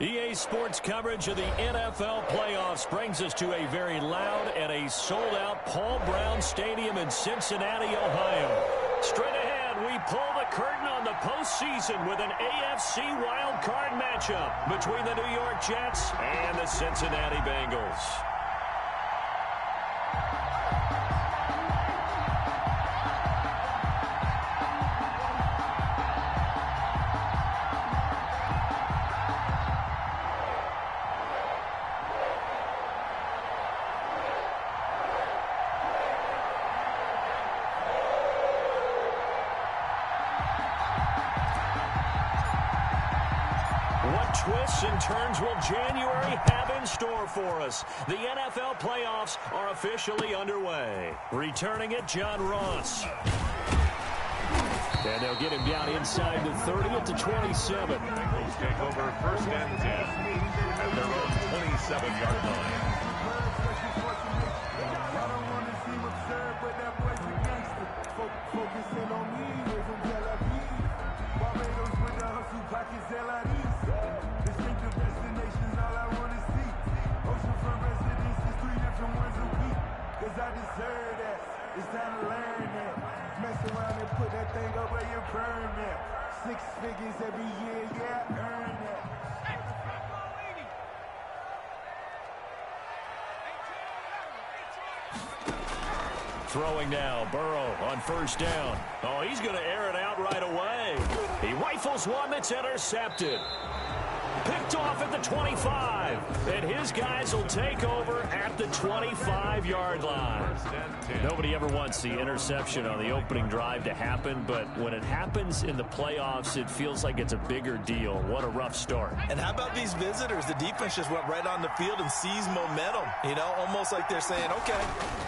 EA Sports coverage of the NFL playoffs brings us to a very loud and a sold-out Paul Brown Stadium in Cincinnati, Ohio. Straight ahead, we pull the curtain on the postseason with an AFC wildcard matchup between the New York Jets and the Cincinnati Bengals. Twists and turns will January have in store for us? The NFL playoffs are officially underway. Returning it, John Ross. And they'll get him down inside the 30 at the 27. Bengals take over first and 10 at their own 27-yard line. I deserve that. It's time to learn that. Mess around and put that thing up where you burn that. 6 figures every year, yeah, earn that. Throwing now, Burrow on first down. Oh, he's going to air it out right away. He rifles one that's intercepted. Picked off at the 25, and his guys will take over at the 25-yard line. Nobody ever wants the interception on the opening drive to happen, but when it happens in the playoffs, it feels like it's a bigger deal. What a rough start. And how about these visitors? The defense just went right on the field and seized momentum. You know, almost like they're saying, okay,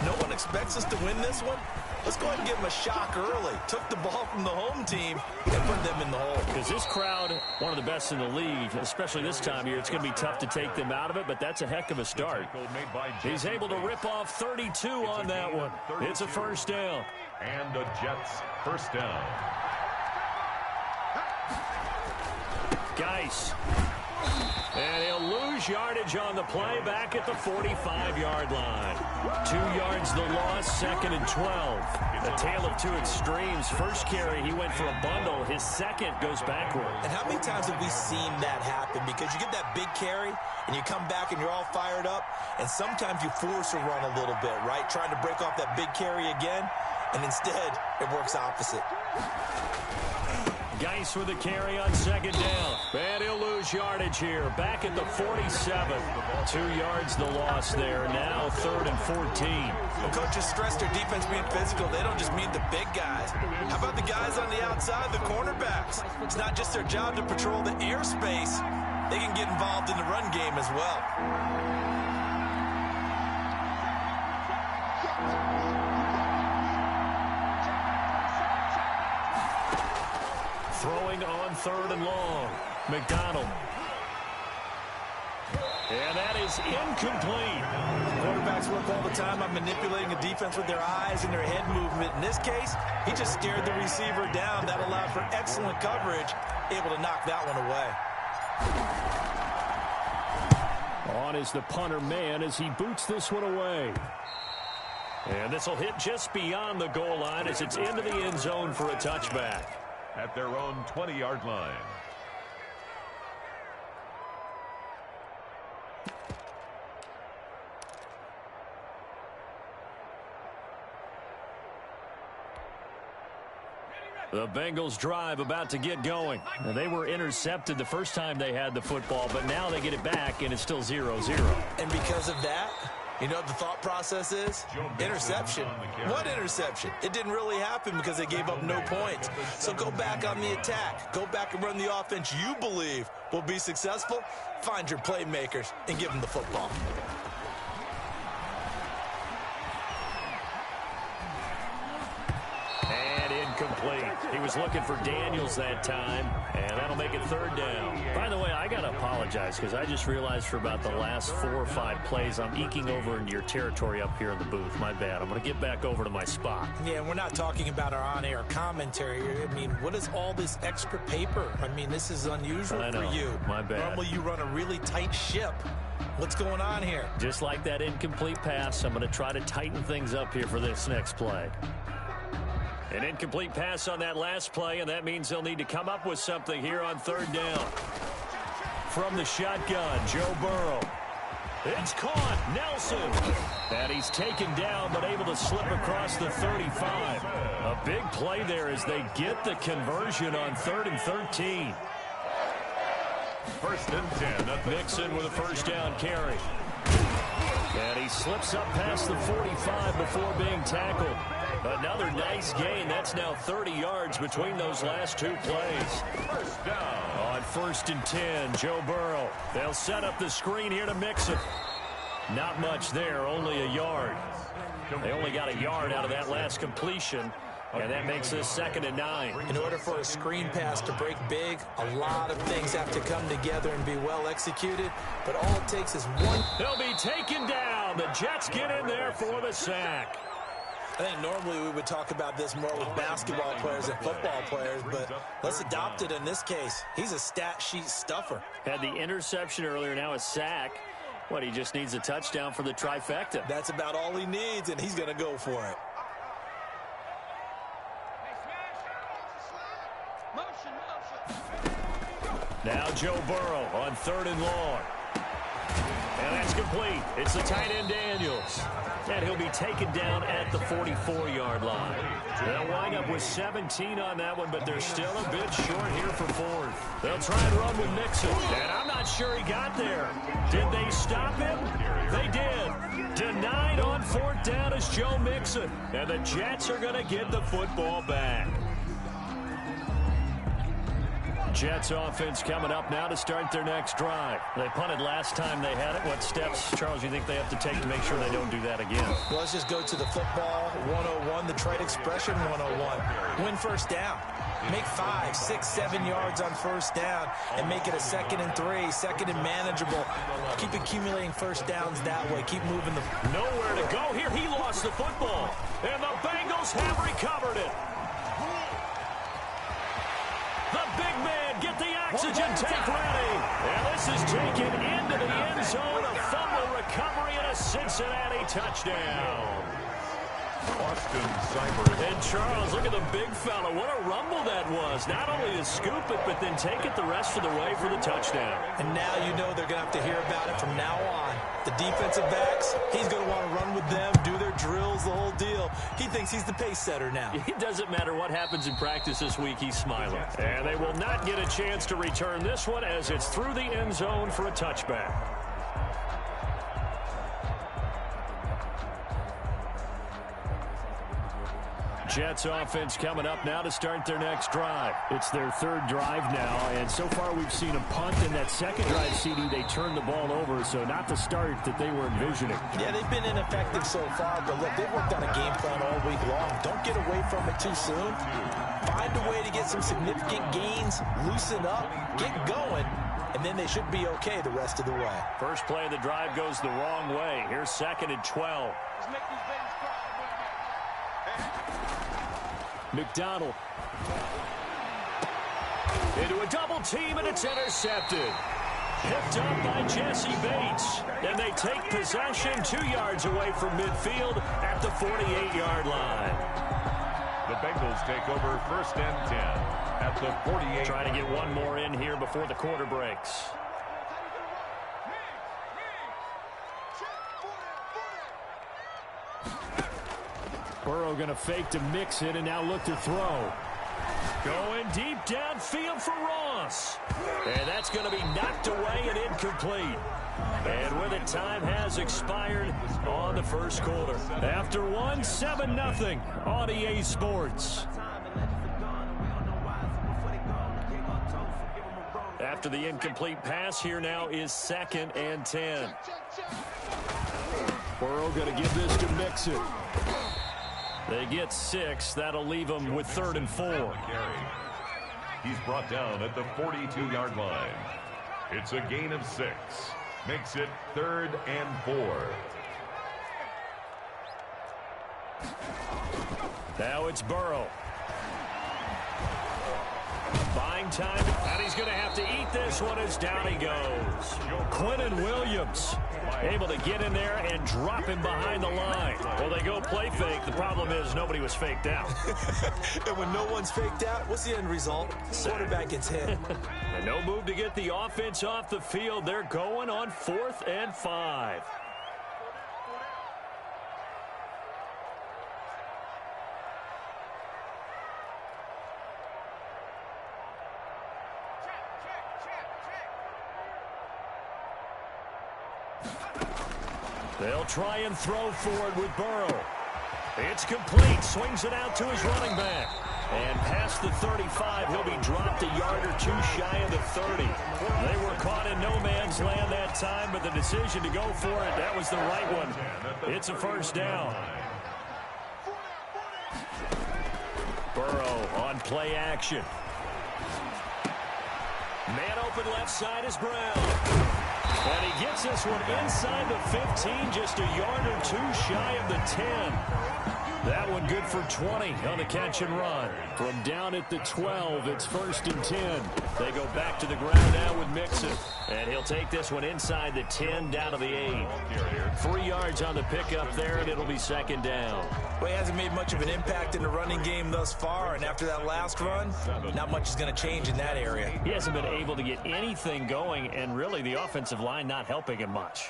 no one expects us to win this one. Let's go ahead and give them a shock early. Took the ball from the home team and put them in the hole. Because this crowd, one of the best in the league, especially this time of year, it's going to be tough to take them out of it, but that's a heck of a start. He's able to rip off 32 on that one. It's a first down. And the Jets first down. Geis. And he'll lose yardage on the play back at the 45-yard line. 2 yards the loss, second and 12. A tale of two extremes. First carry, he went for a bundle. His second goes backward. And how many times have we seen that happen? Because you get that big carry, and you come back and you're all fired up, and sometimes you force a run a little bit, right? Trying to break off that big carry again, and instead it works opposite. Geis with a carry on second down. And he'll lose yardage here. Back at the 47. 2 yards the loss there. Now third and 14. Well, coaches stress their defense being physical. They don't just mean the big guys. How about the guys on the outside, the cornerbacks? It's not just their job to patrol the airspace. They can get involved in the run game as well. Throwing on third and long. McDonald. And that is incomplete. Quarterbacks work all the time on manipulating a defense with their eyes and their head movement. In this case, he just stared the receiver down. That allowed for excellent coverage, able to knock that one away. On is the punter man as he boots this one away. And this will hit just beyond the goal line as it's into the end zone for a touchback. At their own 20-yard line. The Bengals drive about to get going. Now, they were intercepted the first time they had the football, but now they get it back, and it's still 0-0. And because of that, you know what the thought process is? Interception. What interception? It didn't really happen because they gave up no points. So go back on the attack. Go back and run the offense you believe will be successful. Find your playmakers and give them the football. And incomplete. He was looking for Daniels that time, and that'll make it third down. By the way, I got to apologize because I just realized for about the last 4 or 5 plays, I'm eking over into your territory up here in the booth. My bad. I'm going to get back over to my spot. Yeah, we're not talking about our on-air commentary here. I mean, what is all this extra paper? I mean, this is unusual for you. My bad. Normally you run a really tight ship. What's going on here? Just like that incomplete pass, I'm going to try to tighten things up here for this next play. An incomplete pass on that last play, and that means they'll need to come up with something here on third down. From the shotgun, Joe Burrow. It's caught. Nelson. And he's taken down, but able to slip across the 35. A big play there as they get the conversion on 3rd and 13. 1st and 10. Mixon with a first down carry. And he slips up past the 45 before being tackled. Another nice gain. That's now 30 yards between those last 2 plays. First down. On 1st and 10, Joe Burrow. They'll set up the screen here to Mixon. Not much there, only a yard. They only got a yard out of that last completion, and that makes this 2nd and 9. In order for a screen pass to break big, a lot of things have to come together and be well executed, but all it takes is one. They'll be taken down. The Jets get in there for the sack. I think normally we would talk about this more with basketball players and football players, but let's adopt it in this case. He's a stat sheet stuffer. Had the interception earlier, now a sack. What, he just needs a touchdown for the trifecta. That's about all he needs, and he's going to go for it. Now Joe Burrow on 3rd and long. And that's complete. It's the tight end Daniels. And he'll be taken down at the 44-yard line. They'll wind up with 17 on that one, but they're still a bit short here for 4th. They'll try and run with Mixon. And I'm not sure he got there. Did they stop him? They did. Denied on 4th down is Joe Mixon. And the Jets are going to get the football back. Jets offense coming up now to start their next drive. They punted last time they had it. What steps, Charles, you think they have to take to make sure they don't do that again? Well, let's just go to the football 101, the trade expression 101. Win first down. Make 5, 6, 7 yards on first down and make it a 2nd and 3, 2nd and manageable. Keep accumulating first downs that way. Keep moving the... Nowhere to go here. He lost the football. And the Bengals have recovered it. The big man, get the oxygen tank ready. And this is taken into the end zone. A fumble recovery and a Cincinnati touchdown. Austin Seibert. And Charles, look at the big fella. What a rumble that was. Not only to scoop it, but then take it the rest of the way for the touchdown. And now you know they're going to have to hear about it from now on. The defensive backs, he's going to want to run with them, do their drills, the whole deal. He thinks he's the pace setter now. It doesn't matter what happens in practice this week, he's smiling. And they will not get a chance to return this one as it's through the end zone for a touchback. Jets offense coming up now to start their next drive. It's their 3rd drive now, and so far we've seen a punt in that 2nd drive, CD. They turned the ball over, so not the start that they were envisioning. Yeah, they've been ineffective so far, but look, they've worked on a game plan all week long. Don't get away from it too soon. Find a way to get some significant gains, loosen up, get going, and then they should be okay the rest of the way. First play of the drive goes the wrong way. Here's 2nd and 12. McDonald. Into a double team, and it's intercepted. Picked up by Jesse Bates. And they take possession 2 yards away from midfield at the 48-yard line. The Bengals take over 1st and 10 at the 48. Trying to get one more in here before the quarter breaks. Burrow going to fake to Mixon and now look to throw. Going deep downfield for Ross. And that's going to be knocked away and incomplete. And with it, time has expired on the first quarter. After one, 7-0 on EA Sports. After the incomplete pass, here now is 2nd and 10. Burrow going to give this to Mixon. They get 6. That'll leave them with 3rd and 4. He's brought down at the 42-yard line. It's a gain of 6. Makes it 3rd and 4. Now it's Burrow. Buying time, and he's going to have to eat this one as down he goes. Quinnen Williams able to get in there and drop him behind the line. Well, they go play fake. The problem is nobody was faked out. And when no one's faked out, what's the end result? Quarterback gets hit. And no move to get the offense off the field. They're going on 4th and 5. They'll try and throw forward with Burrow. It's complete. Swings it out to his running back. And past the 35, he'll be dropped a yard or 2 shy of the 30. They were caught in no man's land that time, but the decision to go for it, that was the right one. It's a 1st down. Burrow on play action. Man open left side is Brown. And he gets this one inside the 15, just a yard or 2 shy of the 10. That one good for 20 on the catch and run. From down at the 12, it's 1st and 10. They go back to the ground now with Mixon. And he'll take this one inside the 10, down to the 8. 3 yards on the pickup there, and it'll be 2nd down. Well, he hasn't made much of an impact in the running game thus far, and after that last run, not much is going to change in that area. He hasn't been able to get anything going, and really the offensive line not helping him much.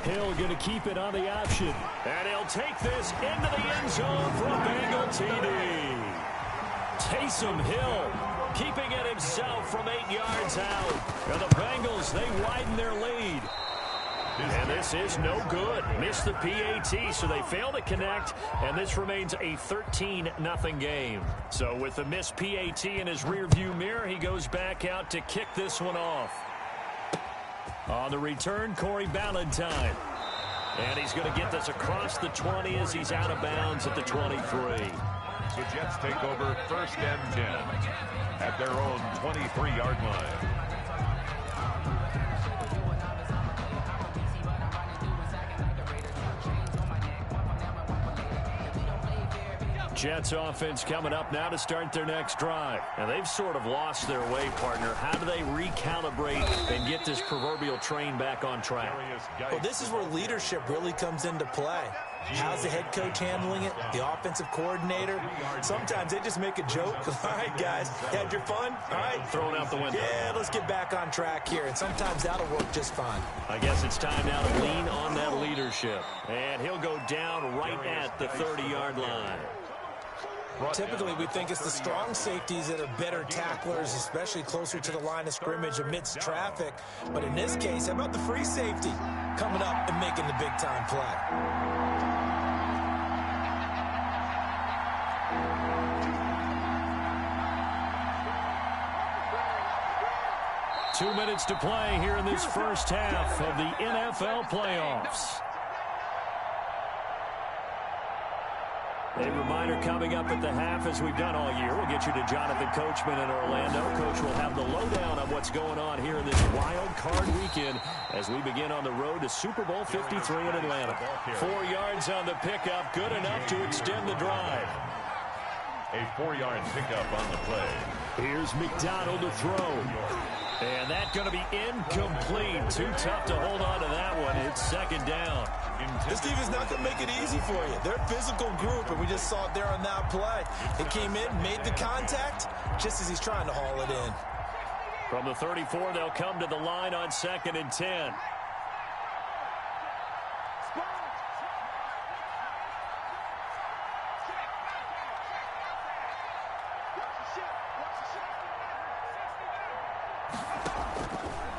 Hill going to keep it on the option. And he'll take this into the end zone for a Bengal TD. Taysom Hill keeping it himself from 8 yards out. And the Bengals, they widen their lead. And this is no good. Missed the PAT, so they fail to connect, and this remains a 13-0 game. So with the missed PAT in his rearview mirror, he goes back out to kick this one off. On the return, Corey Ballantyne. And he's going to get this across the 20 as he's out of bounds at the 23. The Jets take over 1st and 10 at their own 23-yard line. Jets offense coming up now to start their next drive. And they've sort of lost their way, partner. How do they recalibrate and get this proverbial train back on track? Well, this is where leadership really comes into play. How's the head coach handling it? The offensive coordinator? Sometimes they just make a joke. All right, guys, you had your fun? All right. Throw it out the window. Yeah, let's get back on track here. And sometimes that'll work just fine. I guess it's time now to lean on that leadership. And he'll go down right at the 30-yard line. Typically, we think it's the strong safeties that are better tacklers, especially closer to the line of scrimmage amidst traffic. But in this case, how about the free safety coming up and making the big-time play? 2 minutes to play here in this first half of the NFL playoffs. A reminder coming up at the half, as we've done all year. We'll get you to Jonathan Coachman in Orlando. Coach will have the lowdown on what's going on here in this wild card weekend as we begin on the road to Super Bowl 53 in Atlanta. 4 yards on the pickup, good enough to extend the drive. A 4-yard pickup on the play. Here's McDonald to throw. And that's going to be incomplete. Too tough to hold on to that one. It's 2nd down. This defense is not going to make it easy for you. They're a physical group, and we just saw it there on that play. It came in, made the contact, just as he's trying to haul it in. From the 34, they'll come to the line on 2nd and 10.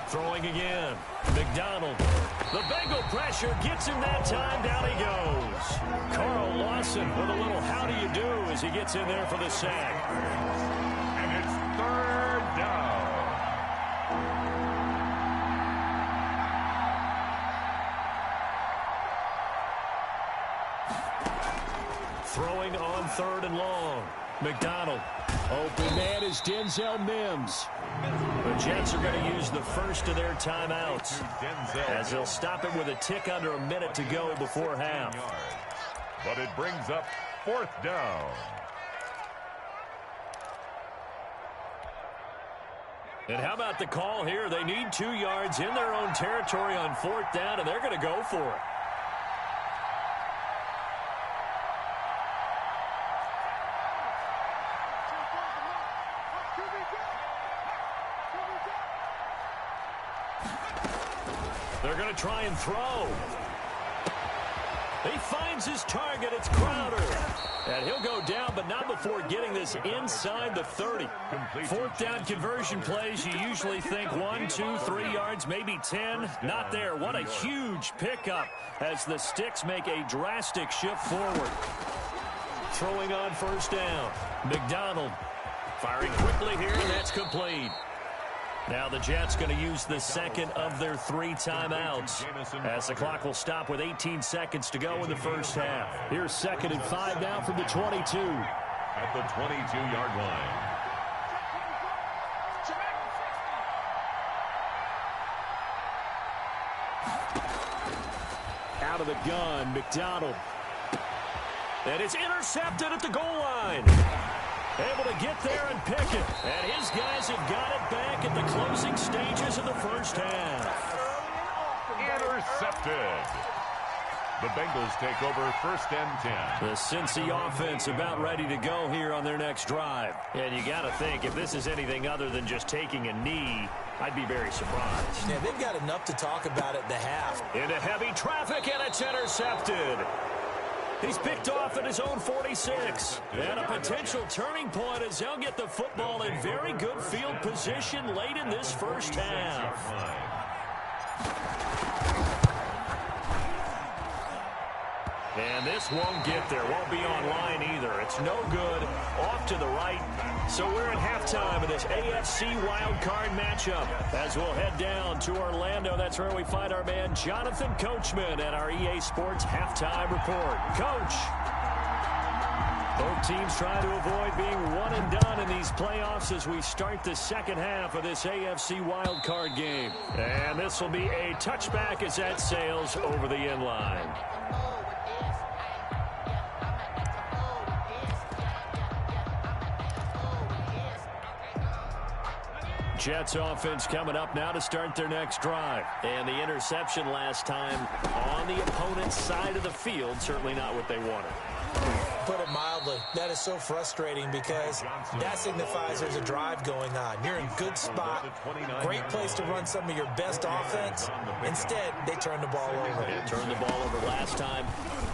Throwing again. McDonald. The Bengal pressure gets him that time. Down he goes. Carl Lawson with a little how do you do as he gets in there for the sack. And it's 3rd down. throwing on 3rd and long. McDonald. Open man is Denzel Mims. The Jets are going to use the first of their timeouts as they'll stop it with a tick under a minute to go before half. But it brings up 4th down. And how about the call here? They need 2 yards in their own territory on 4th down, and they're going to go for it. They're going to try and throw. He finds his target. It's Crowder. And he'll go down, but not before getting this inside the 30. 4th down conversion plays, you usually think 1, 2, 3 yards, maybe 10. Not there. What a huge pickup as the Sticks make a drastic shift forward. Throwing on 1st down. McDonald firing quickly here, and that's complete. Now the Jets going to use the second of their 3 timeouts as the clock will stop with 18 seconds to go in the first half. Here's 2nd and 5 now from the 22. At the 22-yard line. Out of the gun, McDonald. And it's intercepted at the goal line. Able to get there and pick it. And his guys have got it back at the closing stages of the first half. Intercepted. The Bengals take over 1st and 10. The Cincy offense about ready to go here on their next drive. And you got to think, if this is anything other than just taking a knee, I'd be very surprised. Yeah, they've got enough to talk about at the half. Into heavy traffic, and it's intercepted. He's picked off at his own 46. And a potential turning point as they'll get the football in very good field position late in this first half. And this won't get there. Won't be online either. It's no good. Off to the right. So we're at halftime of this AFC wildcard matchup as we'll head down to Orlando. That's where we find our man Jonathan Coachman at our EA Sports halftime report. Coach. Both teams trying to avoid being one and done in these playoffs as we start the second half of this AFC wildcard game. And this will be a touchback as that sails over the end line. Jets offense coming up now to start their next drive. And the interception last time on the opponent's side of the field, certainly not what they wanted. Put it mildly, that is so frustrating because that signifies there's a drive going on. You're in good spot, great place to run some of your best offense. Instead, they turn the ball over. They turned the ball over last time.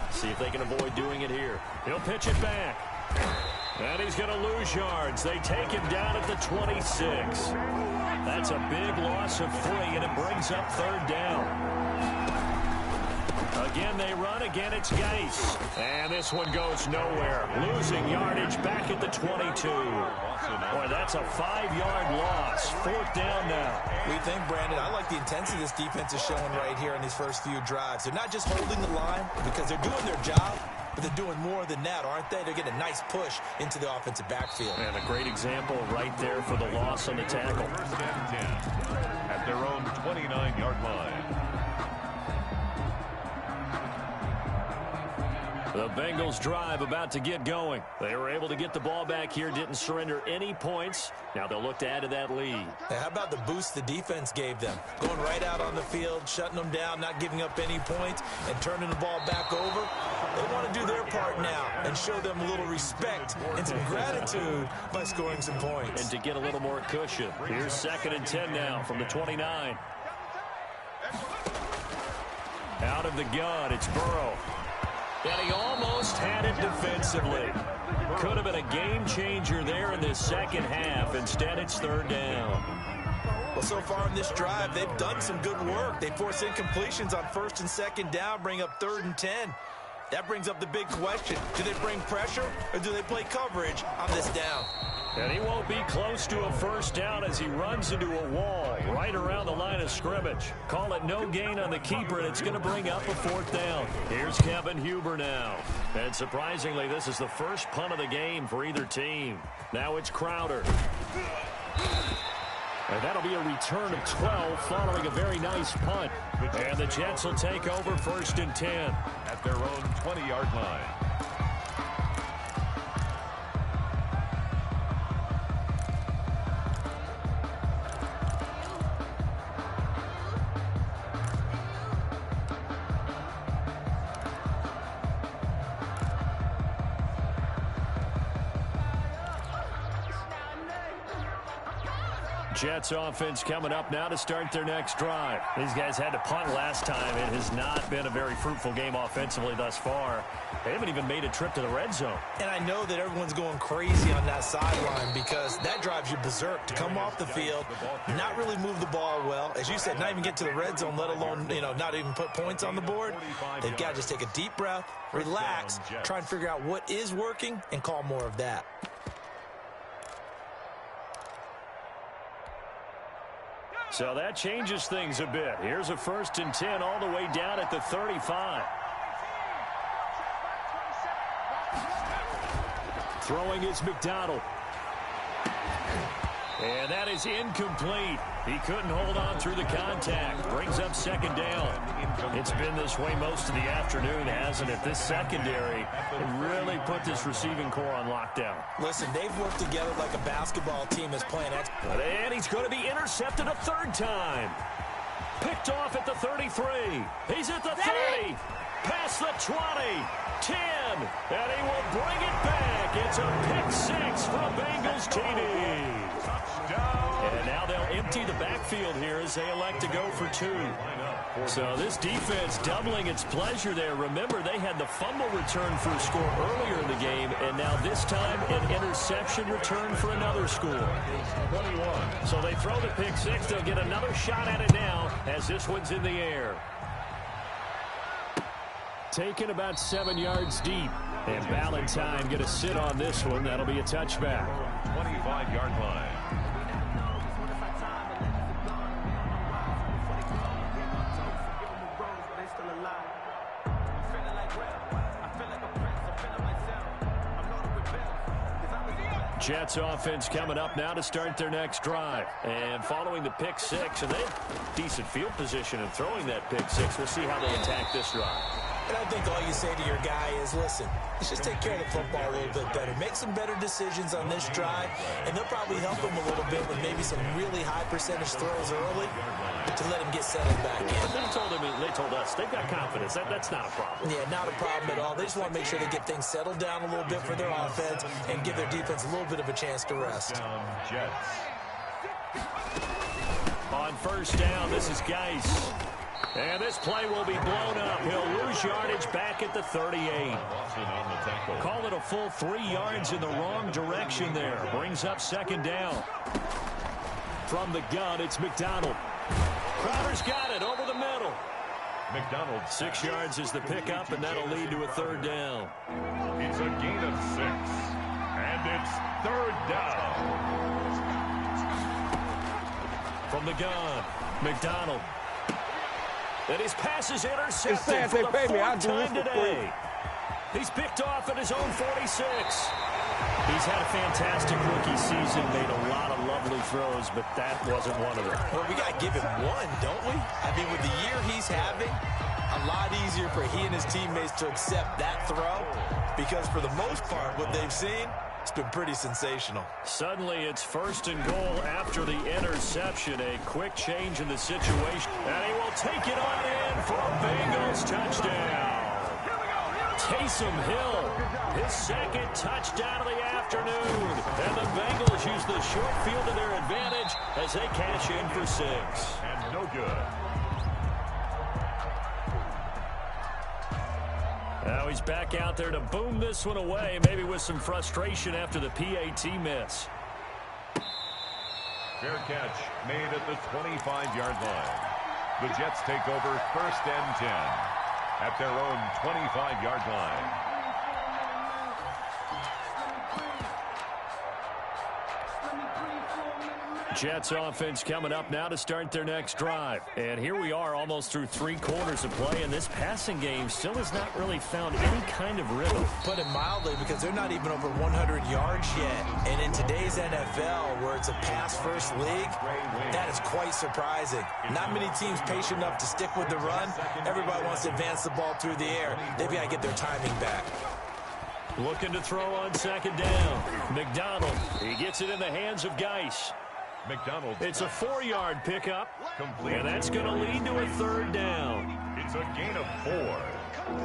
See if they can avoid doing it here. He'll pitch it back. And he's going to lose yards. They take him down at the 26. That's a big loss of 3, and it brings up 3rd down. Again, they run. Again, it's Geis. And this one goes nowhere. Losing yardage back at the 22. Boy, that's a 5-yard loss. 4th down now. We think, Brandon, I like the intensity this defense is showing right here in these first few drives. They're not just holding the line because they're doing their job, but they're doing more than that, aren't they? They're getting a nice push into the offensive backfield. And a great example right there for the loss on the tackle. 1st and 10 at their own 29-yard line. The Bengals drive about to get going. They were able to get the ball back here, didn't surrender any points. Now they'll look to add to that lead. Now, how about the boost the defense gave them? Going right out on the field, shutting them down, not giving up any points, and turning the ball back over. They want to do their part now and show them a little respect and some gratitude by scoring some points. And to get a little more cushion. Here's 2nd and 10 now from the 29. Out of the gun, it's Burrow. And he almost had it defensively. Could have been a game changer there in the second half. Instead, it's 3rd down. Well, so far in this drive, they've done some good work. They force incompletions on 1st and 2nd down, bring up 3rd and 10. That brings up the big question. Do they bring pressure or do they play coverage on this down? And he won't be close to a first down as he runs into a wall right around the line of scrimmage. Call it no gain on the keeper, and it's going to bring up a fourth down. Here's Kevin Huber now. And surprisingly, this is the first punt of the game for either team. Now it's Crowder. And that'll be a return of 12 following a very nice punt. And the Jets will take over 1st and 10 at their own 20-yard line. Jets offense coming up now to start their next drive. These guys had to punt last time. It has not been a very fruitful game offensively thus far. They haven't even made a trip to the red zone. And I know that everyone's going crazy on that sideline because that drives you berserk to come off the field, not really move the ball well. As you said, not even get to the red zone, let alone, not even put points on the board. They've got to just take a deep breath, relax, try and figure out what is working, and call more of that. So that changes things a bit. Here's a 1st and 10 all the way down at the 35. Throwing is McDonald. And that is incomplete. He couldn't hold on through the contact. Brings up 2nd down. It's been this way most of the afternoon, hasn't it? This secondary really put this receiving core on lockdown. Listen, they've worked together like a basketball team is playing. And he's going to be intercepted a 3rd time. Picked off at the 33. He's at the 30. Past the 20. 10. And he will bring it back. It's a pick-6 for a Bengals TD. And now they'll empty the backfield here as they elect to go for 2. So this defense doubling its pleasure there. Remember, they had the fumble return for a score earlier in the game, and now this time an interception return for another score. 21. So they throw the pick-6. They'll get another shot at it now as this one's in the air. Taken about 7 yards deep. And Valentine going to sit on this one. That'll be a touchback. 25-yard line. Jets offense coming up now to start their next drive. And following the pick-6, and they have decent field position in throwing that pick-6. We'll see how they attack this drive. And I think all you say to your guy is, listen, let's just take care of the football a little bit better. Make some better decisions on this drive, and they'll probably help him a little bit with maybe some really high percentage throws early to let him get settled back in. They told us they've got confidence. That's not a problem. Yeah, not a problem at all. They just want to make sure they get things settled down a little bit for their offense and give their defense a little bit of a chance to rest. Jets. On 1st down, this is Geis. And this play will be blown up. He'll lose yardage back at the 38. Call it a full 3 yards in the wrong direction there. Brings up 2nd down. From the gun, it's McDonald. Crowder's got it over the middle. McDonald. 6 yards is the pickup, and that'll lead to a 3rd down. It's a gain of 6. And it's 3rd down. From the gun, McDonald. And his pass is intercepted for the 4th time today. He's picked off at his own 46. He's had a fantastic rookie season, made a lot of lovely throws, but that wasn't one of them. Well, we got to give him one, don't we? I mean, with the year he's having, a lot easier for he and his teammates to accept that throw because for the most part, what they've seen, it's been pretty sensational. Suddenly, it's 1st and goal after the interception. A quick change in the situation. And he will take it on in for a Bengals touchdown. Taysom Hill, his 2nd touchdown of the afternoon. And the Bengals use the short field to their advantage as they cash in for 6. And no good. Now he's back out there to boom this one away, maybe with some frustration after the PAT miss. Fair catch made at the 25-yard line. The Jets take over 1st and 10 at their own 25-yard line. Jets offense coming up now to start their next drive. And here we are almost through 3 quarters of play, and this passing game still has not really found any kind of rhythm. Put it mildly, because they're not even over 100 yards yet. And in today's NFL, where it's a pass-first league, that is quite surprising. Not many teams patient enough to stick with the run. Everybody wants to advance the ball through the air. They've got to get their timing back. Looking to throw on second down. McDonald, he gets it in the hands of Geis. McDonald. It's a 4-yard pickup, and that's going to lead to a 3rd down. It's a gain of 4,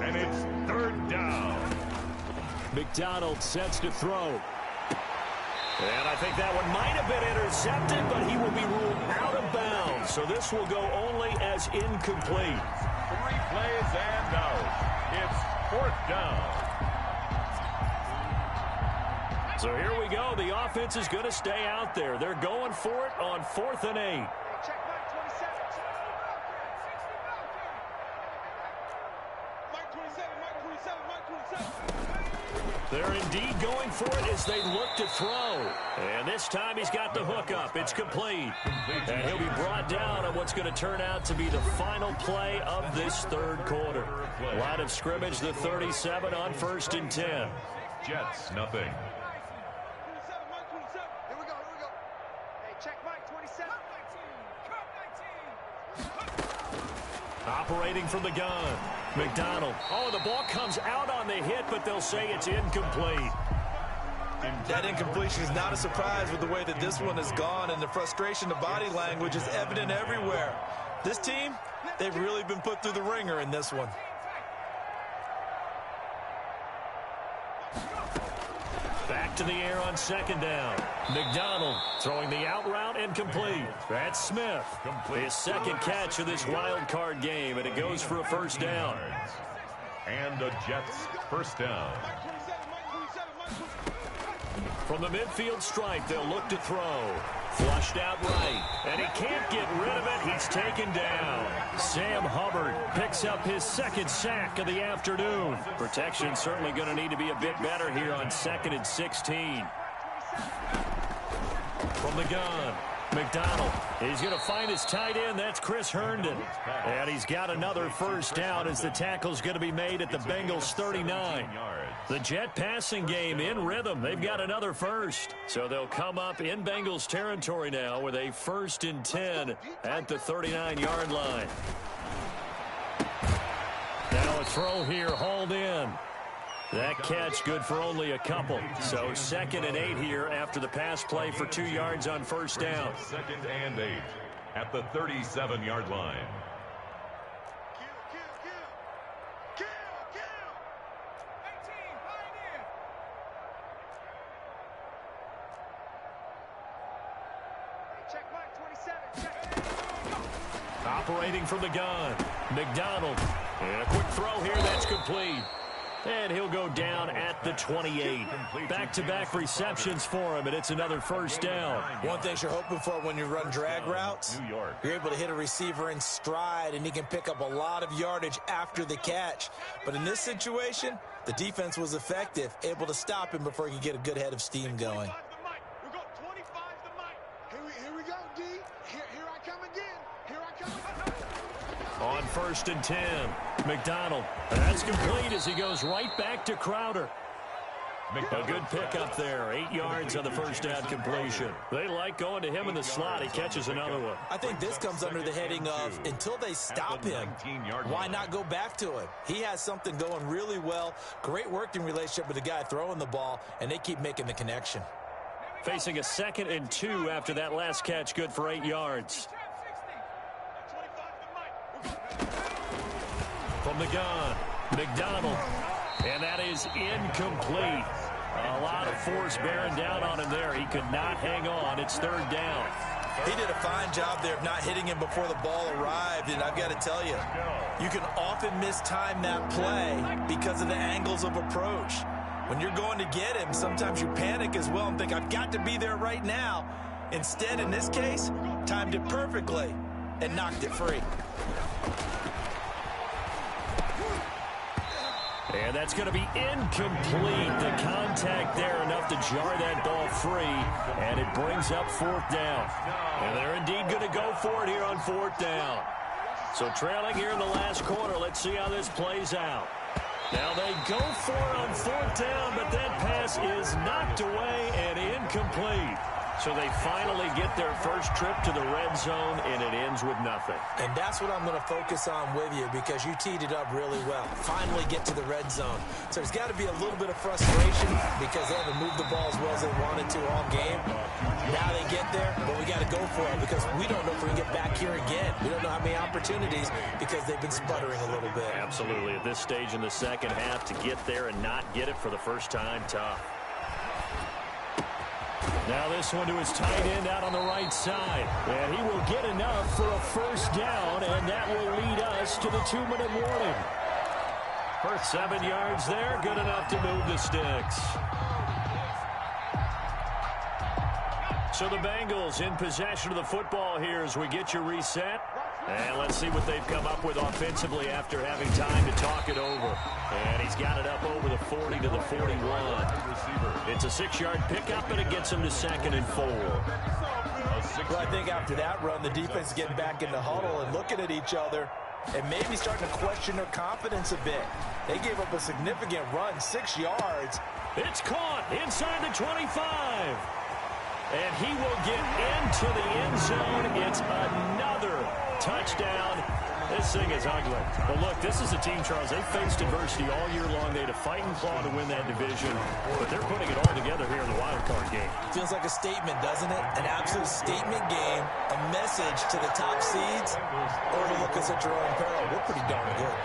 and it's 3rd down. McDonald sets to throw. And I think that one might have been intercepted, but he will be ruled out of bounds. So this will go only as incomplete. 3 plays and out. It's 4th down. So here we go. The offense is going to stay out there. They're going for it on 4th and 8. They're indeed going for it as they look to throw. And this time he's got the hook up. It's complete. And he'll be brought down on what's going to turn out to be the final play of this 3rd quarter. Line of scrimmage, the 37 on 1st and 10. Jets, nothing. Operating from the gun. McDonald. Oh, the ball comes out on the hit, but they'll say it's incomplete. That incompletion is not a surprise with the way that this one has gone, and the frustration, the body language is evident everywhere. This team, they've really been put through the ringer in this one. Back to the air on 2nd down. McDonald throwing the out route incomplete. That's Smith. His 2nd catch of this wild card game, and it goes for a 1st down. And the Jets 1st down. From the midfield stripe, they'll look to throw. Flushed out right, and he can't get rid of it. He's taken down. Sam Hubbard picks up his 2nd sack of the afternoon. Protection certainly going to need to be a bit better here on 2nd and 16. From the gun, McDonald. He's going to find his tight end. That's Chris Herndon. And he's got another 1st down as the tackle's going to be made at the Bengals 39. The Jet passing game in rhythm. They've got another 1st. So they'll come up in Bengals territory now with a 1st and 10 at the 39-yard line. Now a throw here hauled in. That catch good for only a couple. So 2nd and 8 here after the pass play for 2 yards on 1st down. 2nd and 8 at the 37-yard line. Operating from the gun, McDonald. And a quick throw here, that's complete. And he'll go down at the 28. Back-to-back receptions for him, and it's another 1st down. One thing you're hoping for when you run drag routes, you're able to hit a receiver in stride, and he can pick up a lot of yardage after the catch. But in this situation, the defense was effective, able to stop him before he could get a good head of steam going. On 1st and 10, McDonald. That's complete as he goes right back to Crowder. A good pickup there. 8 yards on the 1st down completion. They like going to him in the slot. He catches another one. I think this comes under the heading of until they stop him, why not go back to him? He has something going really well. Great working relationship with the guy throwing the ball, and they keep making the connection. Facing a 2nd and 2 after that last catch, good for 8 yards. From the gun, McDonald. And that is incomplete. A lot of force bearing down on him there. He could not hang on. It's 3rd down. He did a fine job there of not hitting him before the ball arrived. And I've got to tell you, you can often mistime that play because of the angles of approach. When you're going to get him, sometimes you panic as well and think, I've got to be there right now. Instead, in this case, timed it perfectly and knocked it free. And that's going to be incomplete. The contact there enough to jar that ball free, and it brings up 4th down. And they're indeed going to go for it here on 4th down. So trailing here in the last quarter, let's see how this plays out. Now they go for it on 4th down, but that pass is knocked away and incomplete. So they finally get their first trip to the red zone, and it ends with nothing. And that's what I'm going to focus on with you because you teed it up really well. Finally get to the red zone. So there's got to be a little bit of frustration because they haven't moved the ball as well as they wanted to all game. Now they get there, but we got to go for it because we don't know if we can get back here again. We don't know how many opportunities because they've been sputtering a little bit. Absolutely. At this stage in the second half, to get there and not get it for the first time, tough. Now this one to his tight end out on the right side. And he will get enough for a first down, and that will lead us to the 2-minute warning. First 7 yards there, good enough to move the sticks. So the Bengals in possession of the football here as we get you reset. And let's see what they've come up with offensively after having time to talk it over. And he's got it up over the 40 to the 41. It's a 6-yard pickup, and it gets him to 2nd and 4. Well, I think after that run, the defense is getting back in the huddle and looking at each other and maybe starting to question their confidence a bit. They gave up a significant run, 6 yards. It's caught inside the 25. And he will get into the end zone. It's another touchdown. This thing is ugly. But look, this is a team, Charles, they faced adversity all year long. They had to fight and claw to win that division. But they're putting it all together here in the wild card game. Feels like a statement, doesn't it? An absolute statement game, a message to the top seeds. Overlook us at your own peril. We're pretty darn good.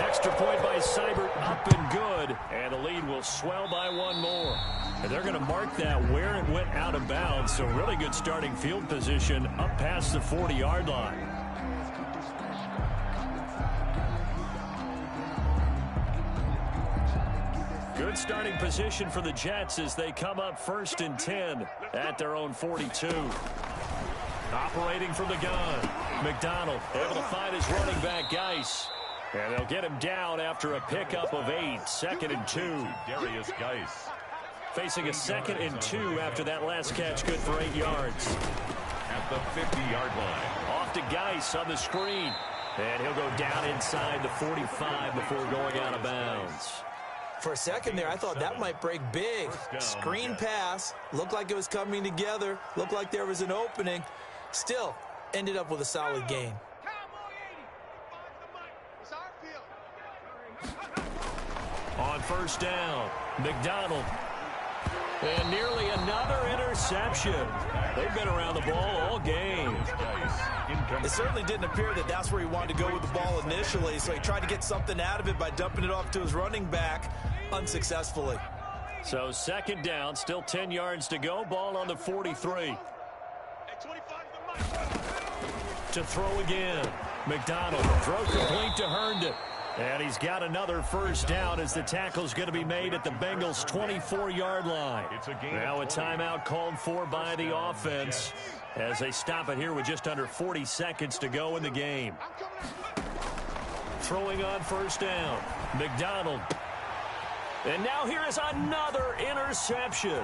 Extra point by Seibert, up and good. And the lead will swell by 1 more. And they're going to mark that where it went out of bounds. So really good starting field position up past the 40-yard line. Good starting position for the Jets as they come up 1st and 10 at their own 42. Operating from the gun, McDonald able to find his running back, Geis. And they'll get him down after a pickup of 8, 2nd and 2. Darius Geis. Facing a 2nd and 2 after that last catch, good for 8 yards. At the 50-yard line. Off to Geis on the screen. And he'll go down inside the 45 before going out of bounds. For a second there, I thought that might break big. Screen pass. Looked like it was coming together. Looked like there was an opening. Still, ended up with a solid gain. On 1st down, McDonald. And nearly another interception. They've been around the ball all game. It certainly didn't appear that that's where he wanted to go with the ball initially, so he tried to get something out of it by dumping it off to his running back unsuccessfully. So 2nd down, still 10 yards to go. Ball on the 43. To throw again. McDonald, throw complete to Herndon. And he's got another first down as the tackle's going to be made at the Bengals' 24-yard line. Now a timeout called for by the offense as they stop it here with just under 40 seconds to go in the game. Throwing on 1st down, McDonald. And now here is another interception.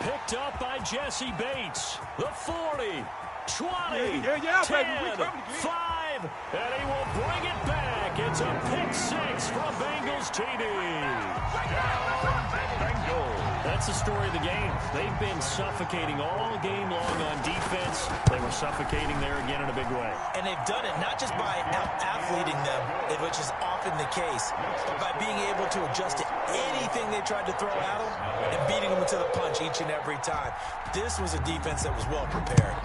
Picked up by Jesse Bates. The 40, 20, 10, 5, and he will bring it back. It's a pick-6 from Bengals TD. That's the story of the game. They've been suffocating all game long on defense. They were suffocating there again in a big way. And they've done it not just by out-athleting them, which is often the case, but by being able to adjust to anything they tried to throw at them and beating them to the punch each and every time. This was a defense that was well prepared.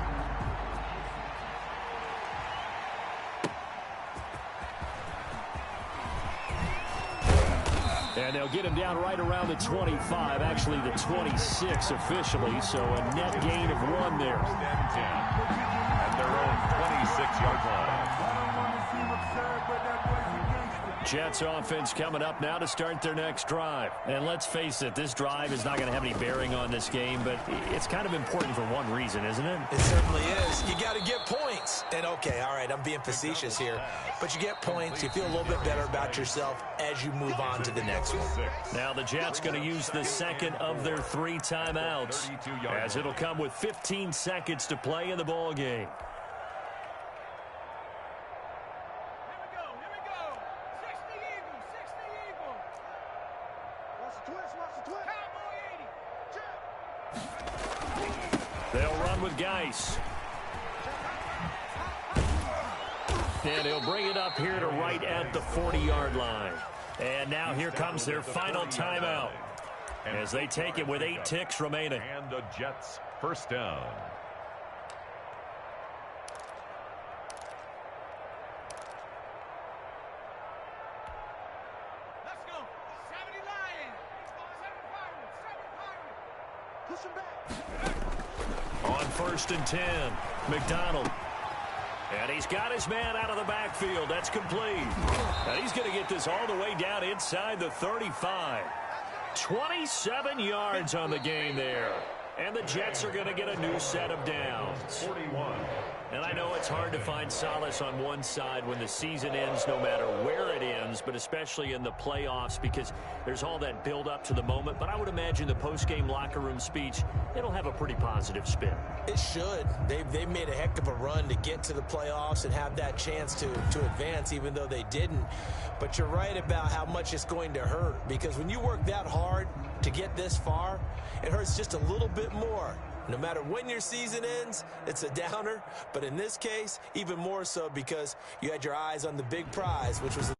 And they'll get him down right around the 25, actually the 26 officially, so a net gain of 1 there. At their own 26-yard line. Jets offense coming up now to start their next drive. And let's face it, this drive is not going to have any bearing on this game, but it's kind of important for one reason, isn't it? It certainly is. You got to get points. And, okay, all right, I'm being facetious here. But you get points. You feel a little bit better about yourself as you move on to the next one. Now the Jets going to use the second of their 3 timeouts, as it'll come with 15 seconds to play in the ball game. They'll run with Geis. And he'll bring it up here to right at the 40-yard line. And now here comes their final timeout as they take it with 8 ticks remaining. And the Jets first down. Let's go. 70 Lions. 7 Pirates. 7 Pirates. Push him back. On 1st and 10, McDonald. And he's got his man out of the backfield. That's complete. And he's going to get this all the way down inside the 35. 27 yards on the game there. And the Jets are going to get a new set of downs. 41. And I know it's hard to find solace on one side when the season ends, no matter where it ends, but especially in the playoffs, because there's all that build up to the moment. But I would imagine the post-game locker room speech, it'll have a pretty positive spin. It should. They've made a heck of a run to get to the playoffs and have that chance to advance, even though they didn't. But you're right about how much it's going to hurt, because when you work that hard to get this far, it hurts just a little bit more. No matter when your season ends, it's a downer. But in this case, even more so because you had your eyes on the big prize, which was